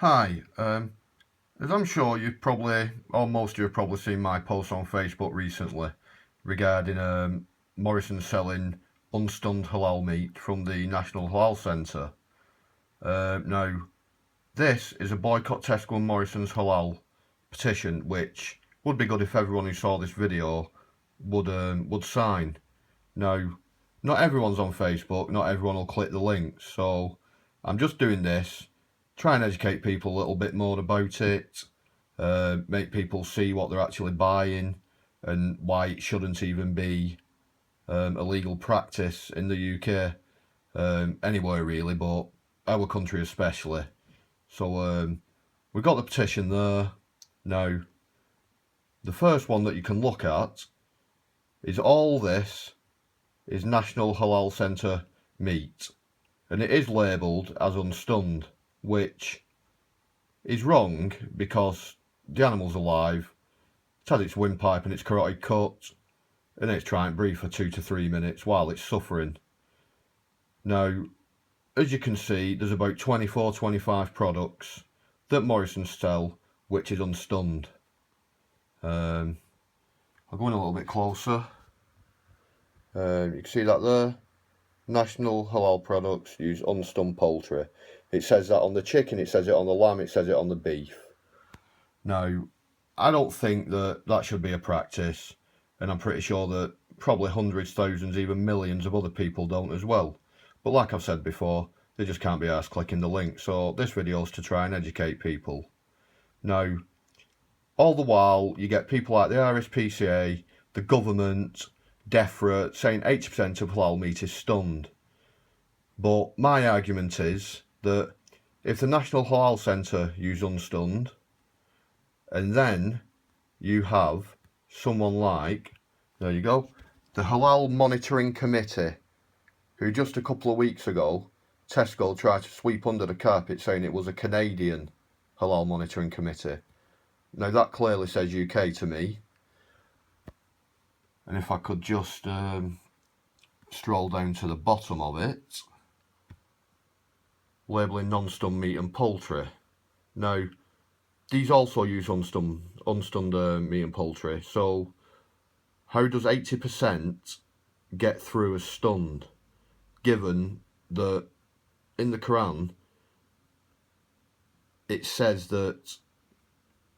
Hi, as I'm sure you've probably, or most of you have probably seen my post on Facebook recently regarding Morrison selling unstunned halal meat from the National Halal Centre. Now, this is a boycott Tesco and Morrison's halal petition, which would be good if everyone who saw this video would sign. Now, not everyone's on Facebook, not everyone will click the links, so I'm just doing this, try and educate people a little bit more about it, make people see what they're actually buying and why it shouldn't even be a legal practice in the UK, anywhere really, but our country especially. So we've got the petition there. Now, the first one that you can look at is all this is National Halal Centre meat, and it is labelled as unstunned, which is wrong because the animal's alive, it's had its windpipe and its carotid cut, and it's trying to breathe for 2 to 3 minutes while it's suffering. Now, as you can see, there's about 24-25 products that Morrison sell which is unstunned. I'll go in a little bit closer. You can see that there. National halal products use unstunned poultry. It says that on the chicken, it says it on the lamb, it says it on the beef. Now, I don't think that should be a practice, and I'm pretty sure that probably hundreds, thousands, even millions of other people don't as well. But like I've said before, they just can't be arsed clicking the link, so this video is to try and educate people. Now, all the while, you get people like the RSPCA, the government, DEFRA, saying 80% of halal meat is stunned. But my argument is that if the National Halal Centre use unstunned, and then you have someone like, there you go, the Halal Monitoring Committee, who just a couple of weeks ago, Tesco tried to sweep under the carpet saying it was a Canadian Halal Monitoring Committee. Now that clearly says UK to me. And if I could just stroll down to the bottom of it, labelling non-stunned meat and poultry. Now, these also use unstunned meat and poultry, so how does 80% get through as stunned, given that in the Quran it says that,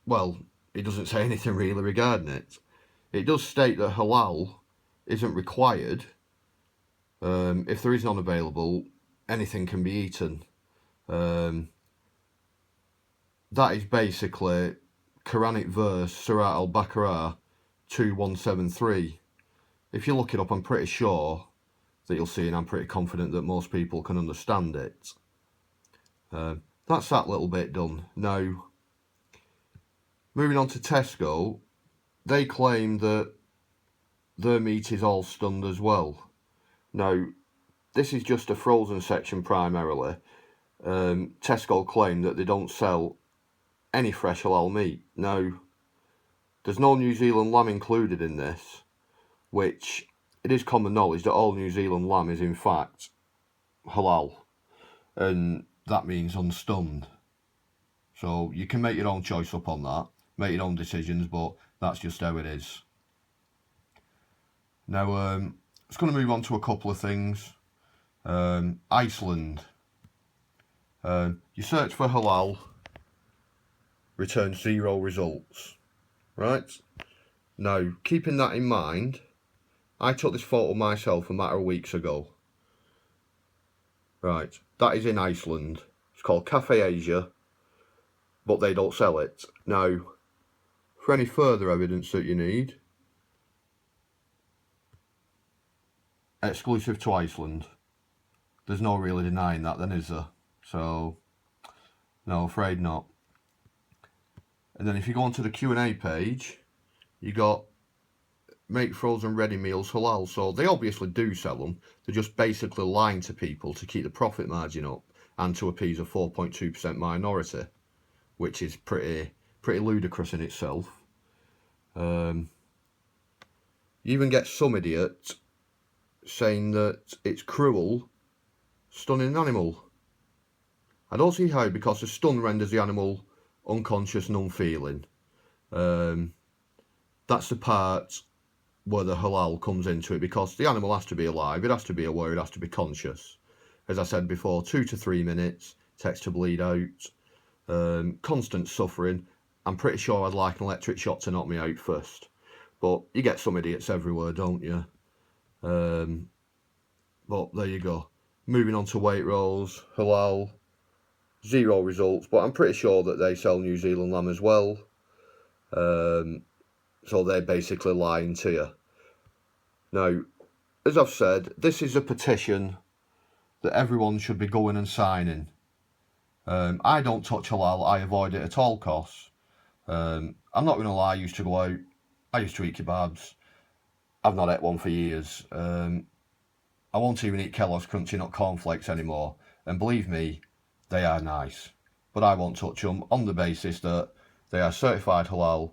well, it doesn't say anything really regarding it. It does state that halal isn't required. If there is none available, anything can be eaten. That is basically Quranic verse Surah Al-Baqarah 2173. If you look it up, I'm pretty sure that you'll see, and I'm pretty confident that most people can understand it. That's that little bit done. Now, moving on to Tesco, they claim that their meat is all stunned as well. Now, this is just a frozen section primarily. Tesco claim that they don't sell any fresh halal meat. Now, there's no New Zealand lamb included in this, which it is common knowledge that all New Zealand lamb is in fact halal, and that means unstunned. So you can make your own choice up on that, make your own decisions, but that's just how it is. Now, I'm just going to move on to a couple of things. Iceland. You search for halal, return 0 results. Right? Now, keeping that in mind, I took this photo myself a matter of weeks ago. Right, that is in Iceland. It's called Cafe Asia, but they don't sell it. Now, for any further evidence that you need, exclusive to Iceland. There's no really denying that then, is there? So, no, afraid not. And then if you go onto the Q&A page, you got make frozen ready meals halal. So they obviously do sell them. They're just basically lying to people to keep the profit margin up and to appease a 4.2% minority, which is pretty ludicrous in itself. You even get some idiot saying that it's cruel stunning an animal. I don't see how, because the stun renders the animal unconscious and unfeeling. That's the part where the halal comes into it, because the animal has to be alive, it has to be aware, it has to be conscious. As I said before, 2 to 3 minutes, takes to bleed out, constant suffering. I'm pretty sure I'd like an electric shock to knock me out first. But you get some idiots everywhere, don't you? But there you go. Moving on to weight rolls, halal, 0 results, but I'm pretty sure that they sell New Zealand lamb as well. So they're basically lying to you. Now, as I've said, this is a petition that everyone should be going and signing. I don't touch halal, I avoid it at all costs. I'm not going to lie, I used to go out, I used to eat kebabs. I've not ate one for years. I won't even eat Kellogg's Crunchy Nut cornflakes anymore. And believe me, they are nice. But I won't touch them on the basis that they are certified halal.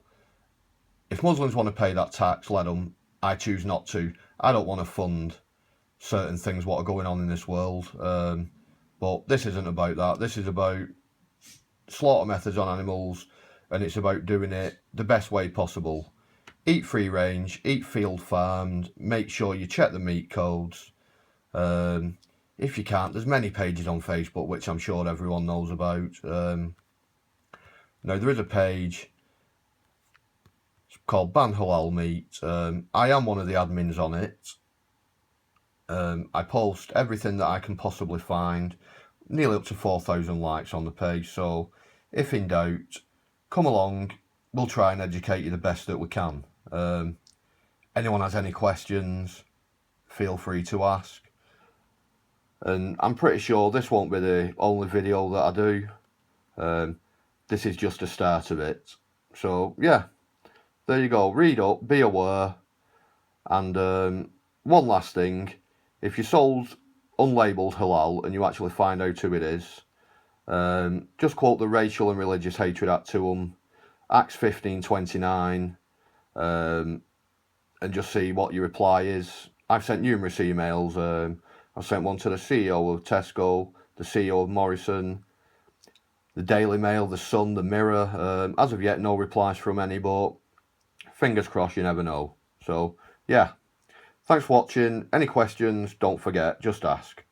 If Muslims want to pay that tax, let them. I choose not to. I don't want to fund certain things what are going on in this world. But this isn't about that. This is about slaughter methods on animals, and it's about doing it the best way possible. Eat free range, eat field farmed, make sure you check the meat codes. If you can't, there's many pages on Facebook which I'm sure everyone knows about. Now, there is a page called Ban Halal Meat. I am one of the admins on it. I post everything that I can possibly find, nearly up to 4,000 likes on the page, so if in doubt, come along, we'll try and educate you the best that we can. Anyone has any questions, feel free to ask. And I'm pretty sure this won't be the only video that I do. This is just the start of it. So yeah, there you go. Read up, be aware. And one last thing, if you sold unlabelled halal and you actually find out who it is, just quote the Racial and Religious Hatred Act to them, Acts 15:29, and just see what your reply is. I've sent numerous emails. I've sent one to the CEO of Tesco, the CEO of Morrison, the Daily Mail, the Sun, the Mirror. As of yet, no replies from any, but fingers crossed, you never know. So, yeah. Thanks for watching. Any questions, don't forget, just ask.